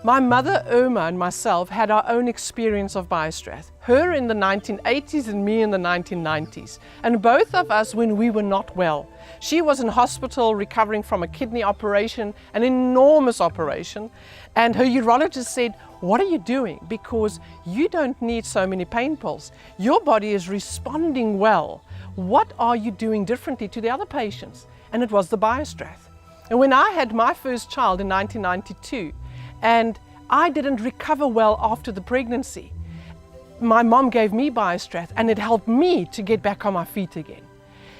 My mother Irma and myself had our own experience of Bio-Strath. Her in the 1980s and me in the 1990s. And both of us when we were not well. She was in hospital recovering from a kidney operation, an enormous operation. And her urologist said, "What are you doing? Because you don't need so many pain pills. Your body is responding well. What are you doing differently to the other patients?" And it was the Bio-Strath. And when I had my first child in 1992, and I didn't recover well after the pregnancy, my mom gave me Bio-Strath, and it helped me to get back on my feet again.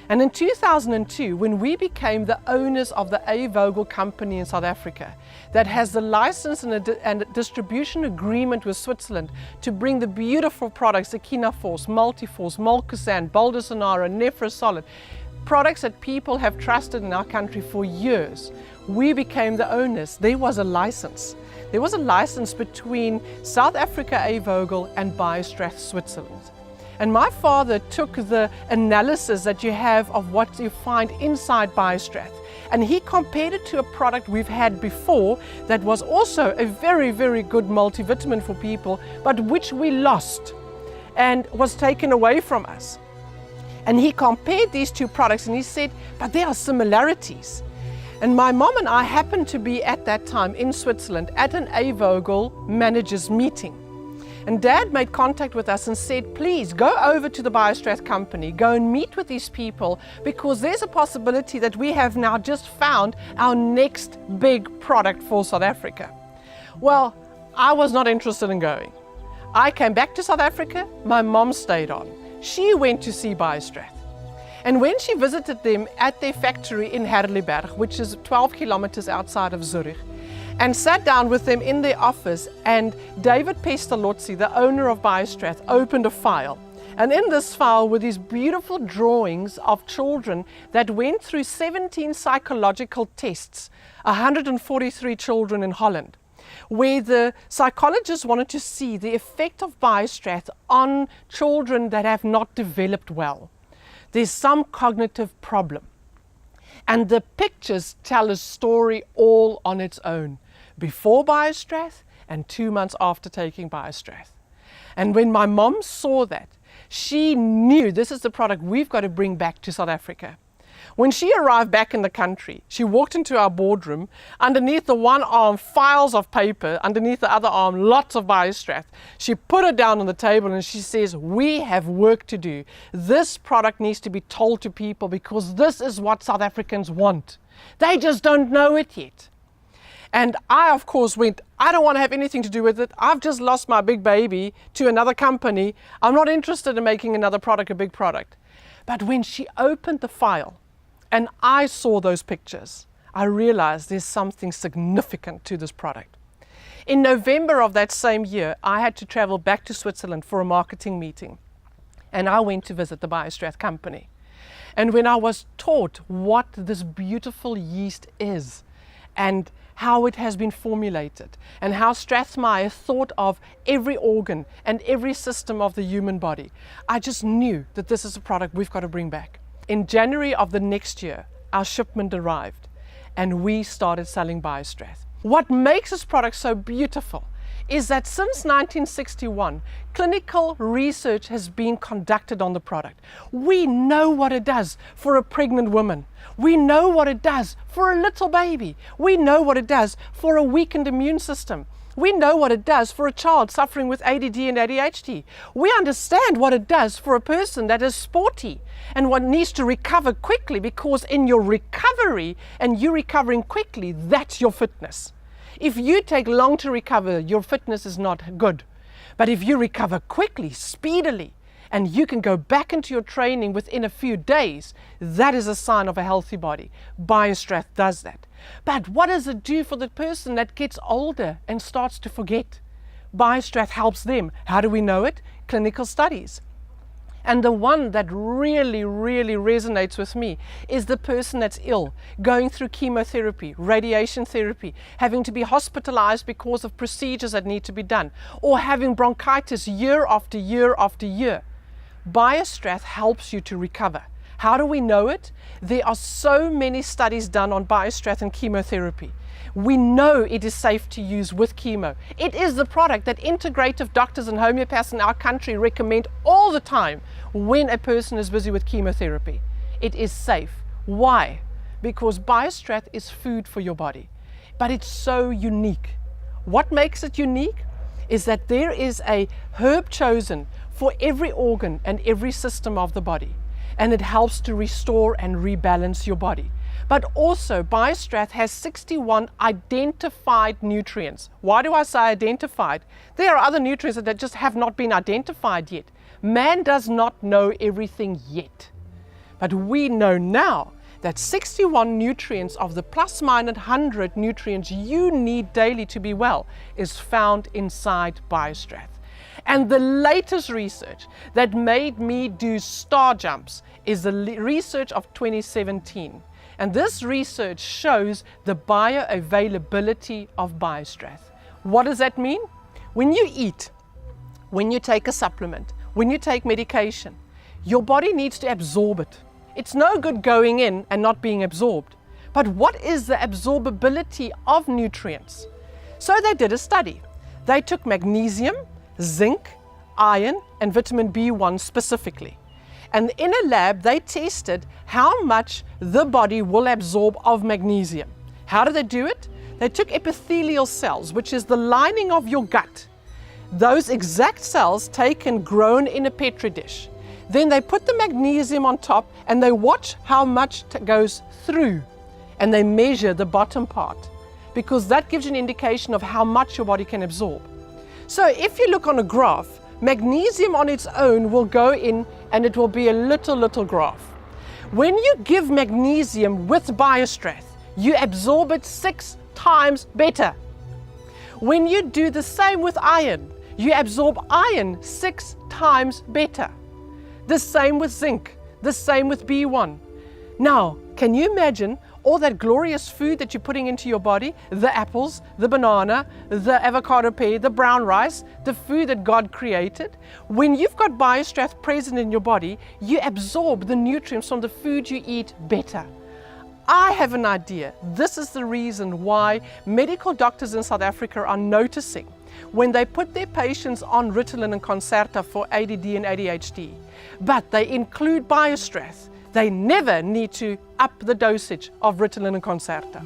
And in 2002, when we became the owners of the A. Vogel company in South Africa, that has the license and a distribution agreement with Switzerland to bring the beautiful products, the Kinaforce, Multiforce, Molkusan, Boulder Sonara, Nefrosolid, products that people have trusted in our country for years, we became the owners. There was a license. There was a license between South Africa A. Vogel and Bio-Strath Switzerland. And my father took the analysis that you have of what you find inside Bio-Strath, and he compared it to a product we've had before that was also a very, very good multivitamin for people, but which we lost and was taken away from us. And he compared these two products and he said, but there are similarities. And my mom and I happened to be at that time in Switzerland at an A. Vogel managers meeting. And Dad made contact with us and said, please go over to the Bio-Strath company, go and meet with these people, because there's a possibility that we have now just found our next big product for South Africa. Well, I was not interested in going. I came back to South Africa, my mom stayed on. She went to see Bio-Strath. And when she visited them at their factory in Herliberg, which is 12 kilometers outside of Zurich, and sat down with them in their office, and David Pestalozzi, the owner of Bio-Strath, opened a file. And in this file were these beautiful drawings of children that went through 17 psychological tests, 143 children in Holland, where the psychologists wanted to see the effect of Bio-Strath on children that have not developed well. There's some cognitive problem. And the pictures tell a story all on its own, before Bio-Strath and 2 months after taking Bio-Strath. And when my mom saw that, she knew this is the product we've got to bring back to South Africa. When she arrived back in the country, she walked into our boardroom. Underneath the one arm, files of paper. Underneath the other arm, lots of Bio-Strath. She put it down on the table and she says, we have work to do. This product needs to be told to people because this is what South Africans want. They just don't know it yet. And I, of course, went, I don't want to have anything to do with it. I've just lost my big baby to another company. I'm not interested in making another product a big product. But when she opened the file, and I saw those pictures, I realized there's something significant to this product. In November of that same year, I had to travel back to Switzerland for a marketing meeting. And I went to visit the Bio-Strath company. And when I was taught what this beautiful yeast is, and how it has been formulated, and how Strathmire thought of every organ and every system of the human body, I just knew that this is a product we've got to bring back. In January of the next year, our shipment arrived and we started selling Bio-Strath. What makes this product so beautiful is that since 1961, clinical research has been conducted on the product. We know what it does for a pregnant woman. We know what it does for a little baby. We know what it does for a weakened immune system. We know what it does for a child suffering with ADD and ADHD. We understand what it does for a person that is sporty and what needs to recover quickly, because in your recovery and you recovering quickly, that's your fitness. If you take long to recover, your fitness is not good. But if you recover quickly, speedily, and you can go back into your training within a few days, that is a sign of a healthy body. Bio-Strath does that. But what does it do for the person that gets older and starts to forget? Bio-Strath helps them. How do we know it? Clinical studies. And the one that really, really resonates with me is the person that's ill, going through chemotherapy, radiation therapy, having to be hospitalized because of procedures that need to be done, or having bronchitis year after year after year. Bio-Strath helps you to recover. How do we know it? There are so many studies done on Bio-Strath and chemotherapy. We know it is safe to use with chemo. It is the product that integrative doctors and homeopaths in our country recommend all the time when a person is busy with chemotherapy. It is safe. Why? Because Bio-Strath is food for your body, but it's so unique. What makes it unique is that there is a herb chosen for every organ and every system of the body, and it helps to restore and rebalance your body. But also, Bio-Strath has 61 identified nutrients. Why do I say identified? There are other nutrients that just have not been identified yet. Man does not know everything yet. But we know now that 61 nutrients of the plus minus 100 nutrients you need daily to be well is found inside Bio-Strath. And the latest research that made me do star jumps is the research of 2017. And this research shows the bioavailability of Bio-Strath. What does that mean? When you eat, when you take a supplement, when you take medication, your body needs to absorb it. It's no good going in and not being absorbed. But what is the absorbability of nutrients? So they did a study. They took magnesium, zinc, iron, and vitamin B1 specifically. And in a lab, they tested how much the body will absorb of magnesium. How did they do it? They took epithelial cells, which is the lining of your gut. Those exact cells taken, grown in a petri dish. Then they put the magnesium on top and they watch how much goes through. And they measure the bottom part, because that gives you an indication of how much your body can absorb. So if you look on a graph, magnesium on its own will go in and it will be a little graph. When you give magnesium with Bio-Strath, you absorb it 6 times better. When you do the same with iron, you absorb iron 6 times better. The same with zinc, the same with B1. Now, can you imagine all that glorious food that you're putting into your body? The apples, the banana, the avocado pear, the brown rice, the food that God created. When you've got Bio-Strath present in your body, you absorb the nutrients from the food you eat better. I have an idea. This is the reason why medical doctors in South Africa are noticing when they put their patients on Ritalin and Concerta for ADD and ADHD, but they include Bio-Strath, they never need to up the dosage of Ritalin and Concerta.